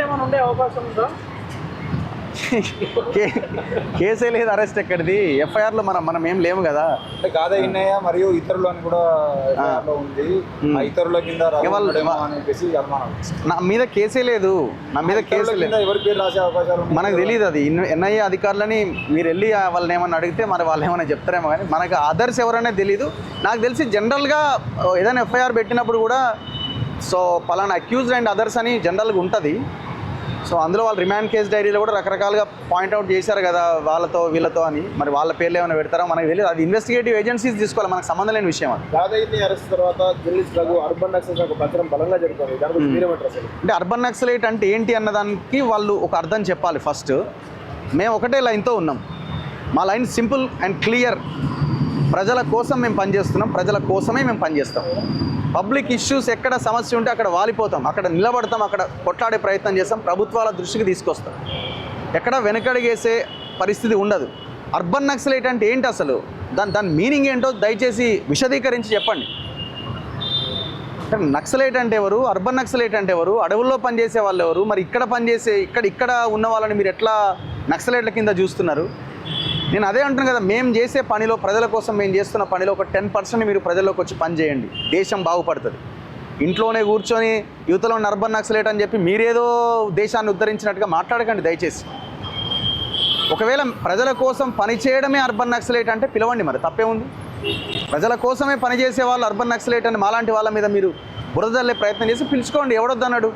ఏమైనా ఉండే అవకాశం ఉందా? కేసే లేదు, అరెస్ట్ ఎక్కడిది, ఎఫ్ఐఆర్లో మనం ఏం లేము కదా. అంటే గాదా ఇన్నయ్య మరియు ఇతరులు అని కూడా ఎఫ్ఐఆర్లో ఉంది. ఆ ఇతరుల కింద అనేసి అనుమానం. నా మీద కేసే లేదు, నా మీద కేసు లేదు. ఎవరి పేరు రాసే అవకాశాలు మనకు తెలియదు. అది ఎన్ఐఏ అధికారులని మీరు వెళ్ళి వాళ్ళని ఏమన్నా అడిగితే మరి వాళ్ళు ఏమైనా చెప్తారేమో, కానీ మనకు అదర్స్ ఎవరైనా తెలియదు. నాకు తెలిసి జనరల్గా ఏదైనా ఎఫ్ఐఆర్ పెట్టినప్పుడు కూడా సో పలానా అక్యూజ్డ్ అండ్ అదర్స్ అని జనరల్గా ఉంటుంది. సో అందులో వాళ్ళు రిమాండ్ కేసు డైరీలో కూడా రకరకాలుగా పాయింట్అవుట్ చేశారు కదా, వాళ్ళతో వీళ్ళతో అని. మరి వాళ్ళ పేర్లు ఏమైనా పెడతారో మనకు తెలియదు. అది ఇన్వెస్టిగేటివ్ ఏజెన్సీస్ తీసుకోవాలి, మనకు సంబంధం లేని విషయం. అది గాదాయిని అరెస్ట్ తర్వాత జర్నలిస్ట్ రఘు అర్బన్ నక్సలైట్ ప్రచారం బలంగా జరుగుతుంది. దాని గురించి మీరేమంటారు అసలు? అంటే అర్బన్ నక్సలైట్ అంటే ఏంటి అన్నదానికి వాళ్ళు ఒక అర్థం చెప్పాలి. ఫస్ట్ మేము ఒకటే లైన్తో ఉన్నాం. మా లైన్ సింపుల్ అండ్ క్లియర్. ప్రజల కోసం మేము పనిచేస్తున్నాం, ప్రజల కోసమే మేము పనిచేస్తాం. పబ్లిక్ ఇష్యూస్ ఎక్కడ సమస్య ఉంటే అక్కడ వాలిపోతాం, అక్కడ నిలబడతాం, అక్కడ కొట్లాడే ప్రయత్నం చేస్తాం, ప్రభుత్వాల దృష్టికి తీసుకొస్తాం. ఎక్కడ వెనకడిగేసే పరిస్థితి ఉండదు. అర్బన్ నక్సలైట్ అంటే ఏంటి అసలు, దాని మీనింగ్ ఏంటో దయచేసి విశదీకరించి చెప్పండి. నక్సలైట్ అంటే ఎవరు, అర్బన్ నక్సలైట్ అంటే ఎవరు, అడవుల్లో పనిచేసే వాళ్ళు ఎవరు, మరి ఇక్కడ పనిచేసే ఇక్కడ ఉన్న వాళ్ళని మీరు ఎట్లా నక్సలైట్ల కింద చూస్తున్నారు? నేను అదే అంటున్నాను కదా, మేము చేసే పనిలో, ప్రజల కోసం మేము చేస్తున్న పనిలో ఒక 10% మీరు ప్రజల్లోకి వచ్చి పని చేయండి, దేశం బాగుపడుతుంది. ఇంట్లోనే కూర్చొని యువతలో ఉన్న అర్బన్ నక్సలైట్ అని చెప్పి మీరేదో దేశాన్ని ఉద్ధరించినట్టుగా మాట్లాడకండి దయచేసి. ఒకవేళ ప్రజల కోసం పని చేయడమే అర్బన్ నక్సలైట్ అంటే పిలవండి, మరి తప్పే ఉంది. ప్రజల కోసమే పనిచేసే వాళ్ళు అర్బన్ నక్సలైట్ అని మాలాంటి వాళ్ళ మీద మీరు బురదల్లే ప్రయత్నం చేసి పిలుచుకోండి, ఎవడొద్దన్నాడు?